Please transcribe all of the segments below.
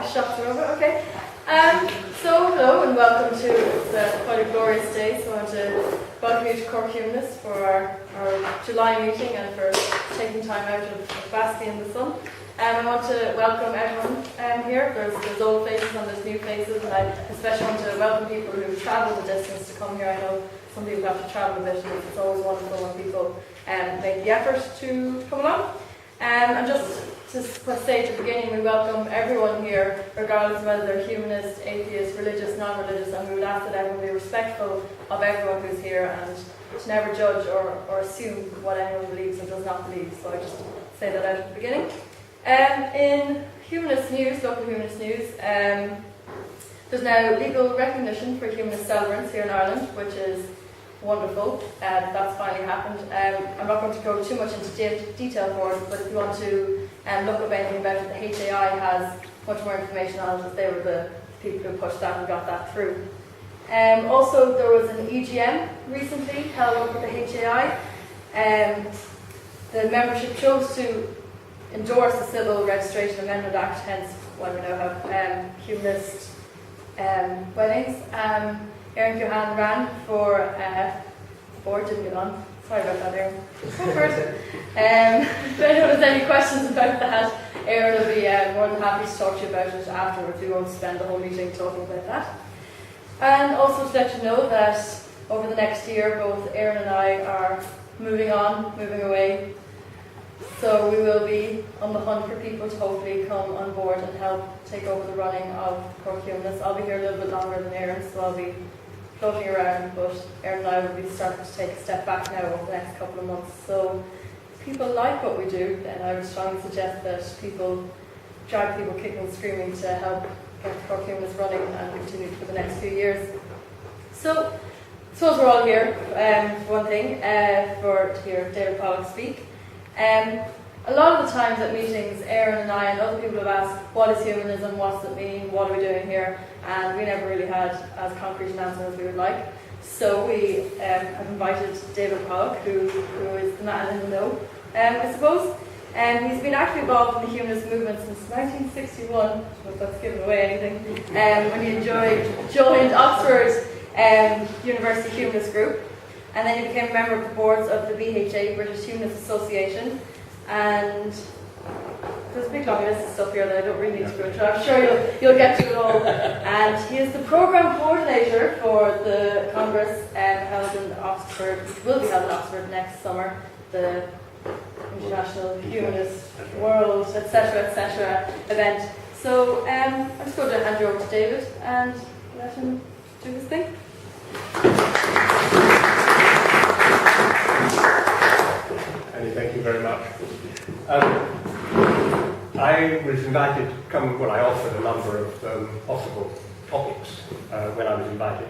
shots are over, okay. So hello and welcome to quite a glorious day. So I want to welcome you to Cork Humanists for our July meeting and for taking time out of basking in the sun. I want to welcome everyone here. There's old faces and there's new faces, and I especially want to welcome people who've travelled the distance to come here. I know some people have to travel a bit, and it's always wonderful when people make the effort to come along. And just to say at the beginning, we welcome everyone here, regardless of whether they're humanist, atheist, religious, non-religious, and we would ask that everyone be respectful of everyone who's here and to never judge or assume what anyone believes and does not believe. So I just say that out at the beginning. In humanist news, local humanist news, there's now legal recognition for humanist celebrants here in Ireland, which is wonderful. That's finally happened. I'm not going to go too much into detail for it, but if you want to look up anything about it, the HAI has much more information on it, as they were the people who pushed that and got that through. Also, there was an EGM recently held up with the HAI. The membership chose to endorse the Civil Registration Amendment Act, hence why we now have humanist weddings. Erin Johan ran for board, didn't get on. Sorry about that, Erin. Go first. If anyone has any questions about that, Erin will be more than happy to talk to you about it afterwards. We won't spend the whole meeting talking about that. And also to let you know that over the next year, both Erin and I are moving away. So we will be on the hunt for people to hopefully come on board and help take over the running of Cork Humanists. I'll be here a little bit longer than Erin, so I'll be floating around, but Erin and I will be starting to take a step back now over the next couple of months. So if people like what we do, then I would strongly suggest that people drag people kicking and screaming to help get Cork Humanists running and continue for the next few years. So I suppose we're all here, for one thing, to hear David Pollock speak. A lot of the times at meetings, Erin and I and other people have asked, what is humanism, what does it mean, what are we doing here? And we never really had as concrete an answer as we would like. So we have invited David Pollock, who is the man in the know, I suppose. He's been actively involved in the humanist movement since 1961, if that's giving away anything, when he joined Oxford University Humanist Group. And then he became a member of the boards of the BHA, British Humanist Association, and there's a big long list of stuff here that I don't really need to go through. I'm sure you'll get to it all. And he is the programme coordinator for the Congress held in Oxford, which will be held in Oxford next summer, the International Humanist World, etc. event. So I'm just going to hand you over to David and let him do his thing. Annie, thank you very much. I was invited to come, well, I offered a number of possible topics when I was invited.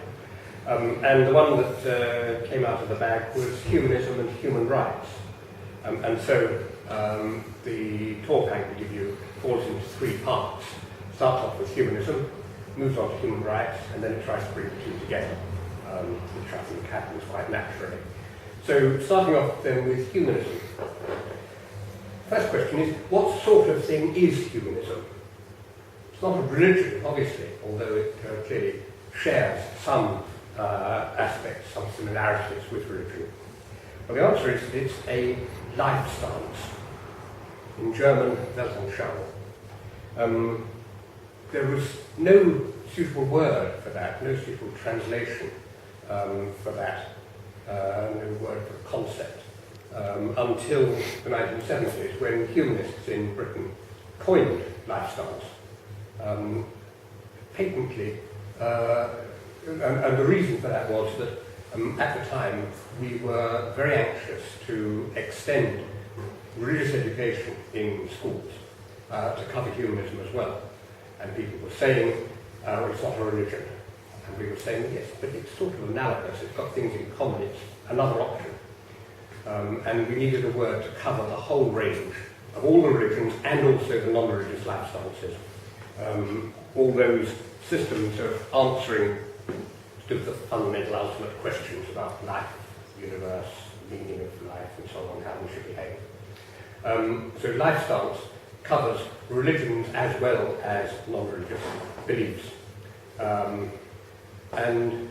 And the one that came out of the bag was humanism and human rights. And so the talk I'm going to give you falls into three parts. Starts off with humanism, moves on to human rights, and then it tries to bring the two together, which I think happens quite naturally. So, starting off then with humanism. First question is, what sort of thing is humanism? It's not a religion, obviously, although it clearly shares some aspects, some similarities with religion. Well, the answer is it's a life stance. In German, Weltanschauung. There was no suitable word for that, no suitable translation for that. No word for a concept, until the 1970s, when humanists in Britain coined life stance. Patently, and the reason for that was that at the time we were very anxious to extend religious education in schools to cover humanism as well. And people were saying, well, it's not a religion. And we were saying, yes, but it's sort of analogous, it's got things in common, it's another option. And we needed a word to cover the whole range of all the religions and also the non-religious life stances. All those systems of answering to the fundamental ultimate questions about life, universe, meaning of life, and so on, how we should behave. So life stance covers religions as well as non-religious beliefs. And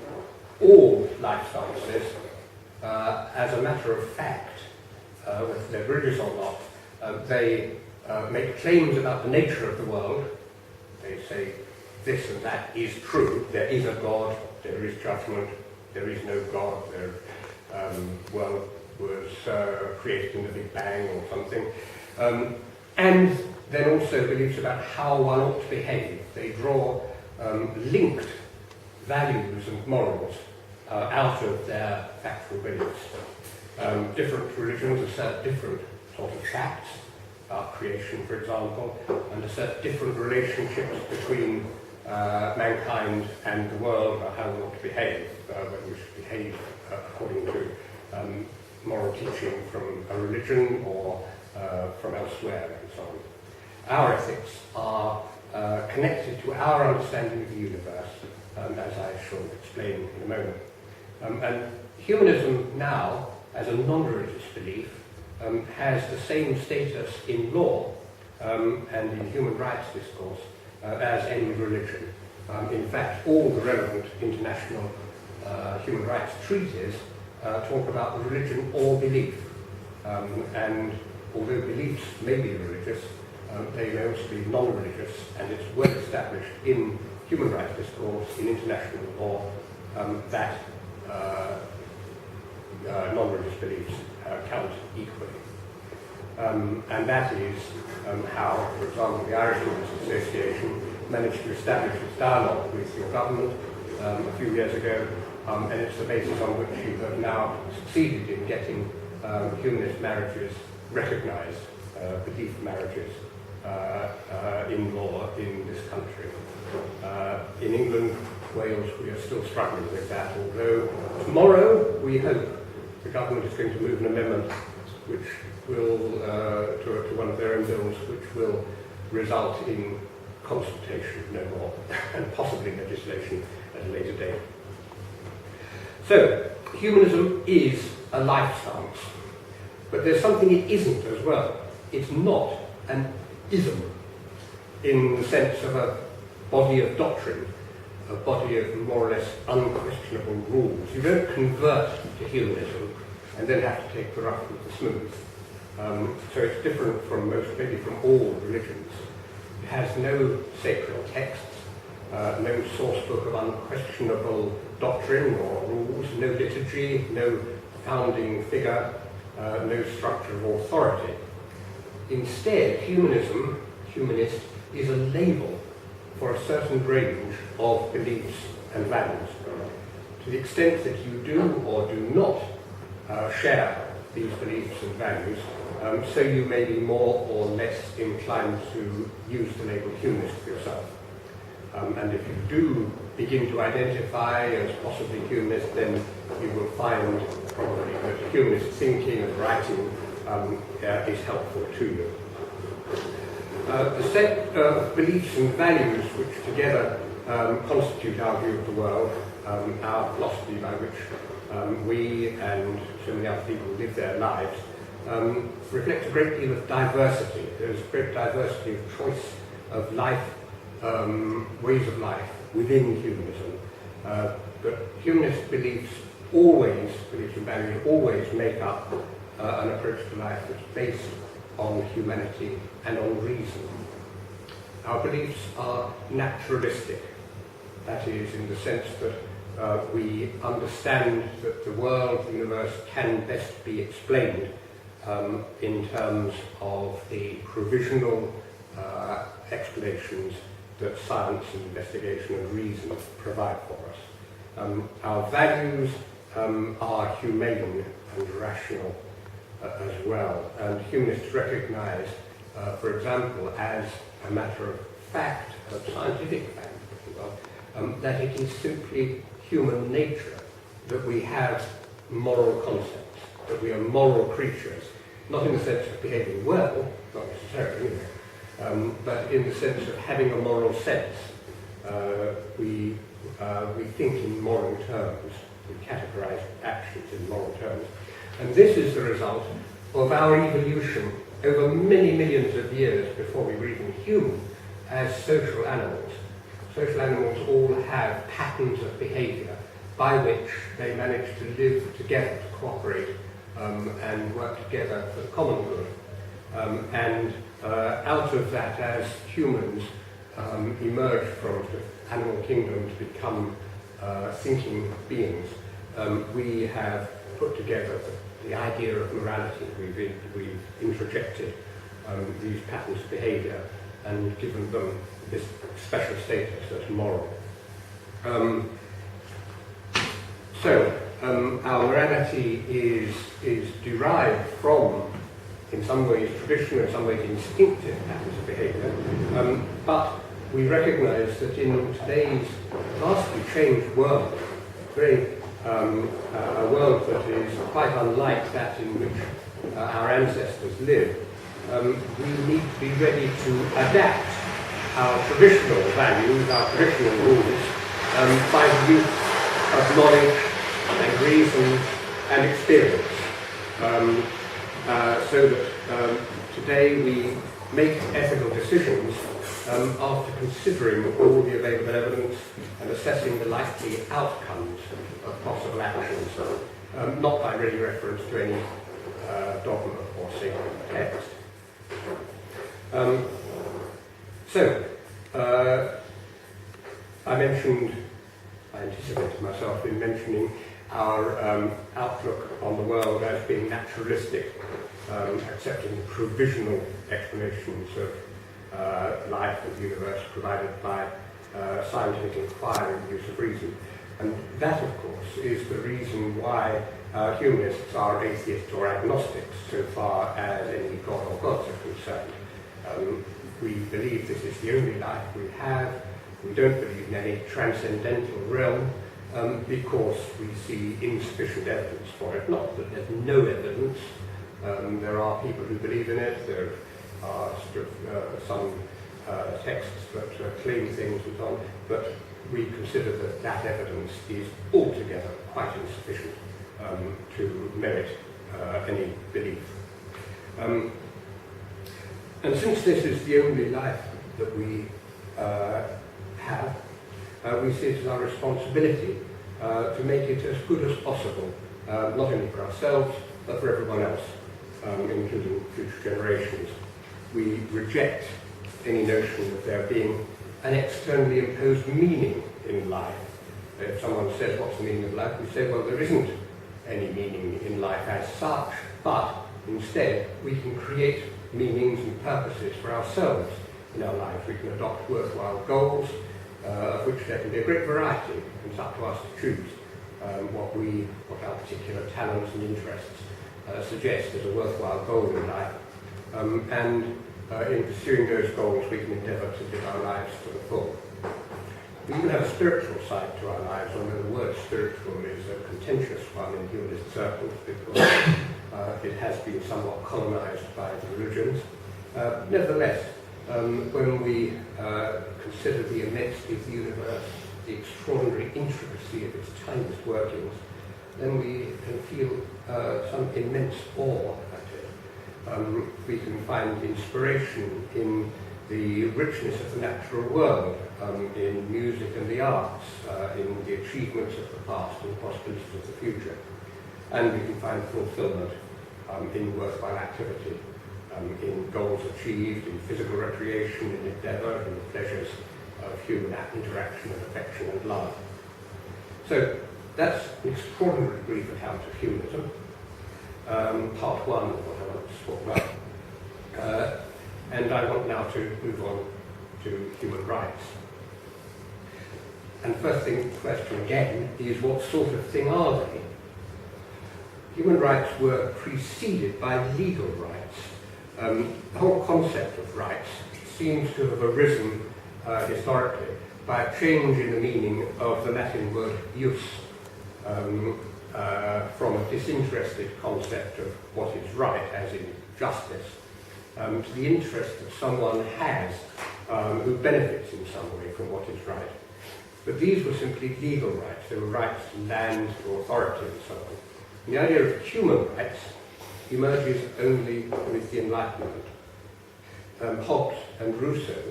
all life sciences, as a matter of fact, whether they're religious or not, they make claims about the nature of the world. They say this and that is true. There is a God, there is judgment, there is no God, the world was created in the Big Bang or something. And then also beliefs about how one ought to behave. They draw linked values and morals out of their factual beliefs. Different religions assert different sort of facts, about creation, for example, and assert different relationships between mankind and the world, about how we ought to behave, whether we should behave according to moral teaching from a religion or from elsewhere, and so on. Our ethics are connected to our understanding of the universe, as I shall explain in a moment. And humanism now, as a non-religious belief, has the same status in law and in human rights discourse as any religion. In fact, all the relevant international human rights treaties talk about religion or belief. And although beliefs may be religious, they may also be non-religious, and it's well established in human rights discourse, in international law, that non-religious beliefs count equally. And that is how, for example, the Irish Humanist Association managed to establish its dialogue with your government a few years ago, and it's the basis on which you have now succeeded in getting humanist marriages recognised, belief marriages in law in this country. In England, Wales, we are still struggling with that, although tomorrow we hope the government is going to move an amendment which will, to one of their own bills, which will result in consultation, no more, and possibly legislation at a later date. So, humanism is a life stance, but there's something it isn't as well. It's not an ism, in the sense of a body of doctrine, a body of more or less unquestionable rules. You don't convert to humanism and then have to take the rough with the smooth. So it's different from most, maybe from all religions. It has no sacred texts, no source book of unquestionable doctrine or rules, no liturgy, no founding figure, no structure of authority. Instead, humanist, is a label for a certain range of beliefs and values. To the extent that you do or do not share these beliefs and values, so you may be more or less inclined to use the label humanist for yourself. And if you do begin to identify as possibly humanist, then you will find probably that humanist thinking and writing is helpful to you. The set of beliefs and values which together constitute our view of the world, our philosophy by which we and so many other people live their lives, reflect a great deal of diversity. There's a great diversity of choice of life, ways of life within humanism. But humanist beliefs and values always make up an approach to life that's based on humanity and on reason. Our beliefs are naturalistic. That is, in the sense that we understand that the world, the universe, can best be explained in terms of the provisional explanations that science and investigation and reason provide for us. Our values are humane and rational as well, and humanists recognize, for example, as a matter of fact, of scientific fact, that it is simply human nature that we have moral concepts, that we are moral creatures, not in the sense of behaving well, not necessarily, but in the sense of having a moral sense. We think in moral terms, we categorize actions in moral terms. And this is the result of our evolution over many millions of years before we were even human, as social animals. Social animals all have patterns of behaviour by which they manage to live together, to cooperate and work together for the common good. Out of that, as humans emerge from the animal kingdom to become thinking beings, we have put together the idea of morality. We've introjected these patterns of behaviour and given them this special status as moral. Our morality is derived from, in some ways, traditional, in some ways, instinctive patterns of behaviour, but we recognise that in today's vastly changed world, a world that is quite unlike that in which our ancestors lived, we need to be ready to adapt our traditional values, our traditional rules, by the use of knowledge and reason and experience. So that today we make ethical decisions after considering all the available evidence and assessing the likely outcomes of possible actions, not by ready reference to any dogma or sacred text. I anticipated myself in mentioning our outlook on the world as being naturalistic, accepting the provisional explanations of life and the universe provided by scientific inquiry and use of reason. And that, of course, is the reason why humanists are atheists or agnostics so far as any god or gods are concerned. We believe this is the only life we have. We don't believe in any transcendental realm because we see insufficient evidence for it. Not that there's no evidence. There are people who believe in it. There are some texts that claim things and so on. But we consider that that evidence is altogether quite insufficient to merit any belief. And since this is the only life that we have, we see it as our responsibility to make it as good as possible, not only for ourselves, but for everyone else, including future generations. We reject any notion of there being an externally imposed meaning in life. If someone says, what's the meaning of life? We say, well, there isn't any meaning in life as such, but instead we can create meanings and purposes for ourselves in our life. We can adopt worthwhile goals, of which there can be a great variety, and it's up to us to choose what our particular talents and interests suggest as a worthwhile goal in life. In pursuing those goals, we can endeavour to live our lives to the full. We even have a spiritual side to our lives, although the word spiritual is a contentious one in humanist circles because it has been somewhat colonised by the religions. Nevertheless, when we consider the immensity of the universe, the extraordinary intricacy of its tiniest workings, then we can feel some immense awe at it. We can find inspiration in the richness of the natural world, in music and the arts, in the achievements of the past and the possibilities of the future. And we can find fulfillment in worthwhile activity, in goals achieved, in physical recreation, in endeavour, in the pleasures of human interaction and affection and love. So that's an extraordinarily brief account of humanism, part one of what I want to talk about. And I want now to move on to human rights. And first question again is, what sort of thing are they? Human rights were preceded by legal rights. The whole concept of rights seems to have arisen historically by a change in the meaning of the Latin word jus, from a disinterested concept of what is right, as in justice, to the interest that someone has who benefits in some way from what is right. But these were simply legal rights. They were rights to land, to authority, and so on. And the idea of human rights emerges only with the Enlightenment. Hobbes and Rousseau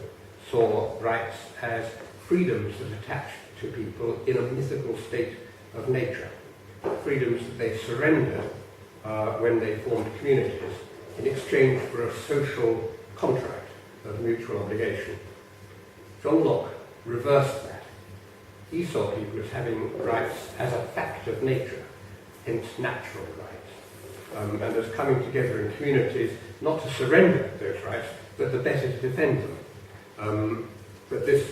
saw rights as freedoms that attached to people in a mythical state of nature, freedoms that they surrendered when they formed communities in exchange for a social contract of mutual obligation. John Locke reversed that. He saw people as having rights as a fact of nature, hence natural rights, and as coming together in communities not to surrender those rights, but the better to defend them. But this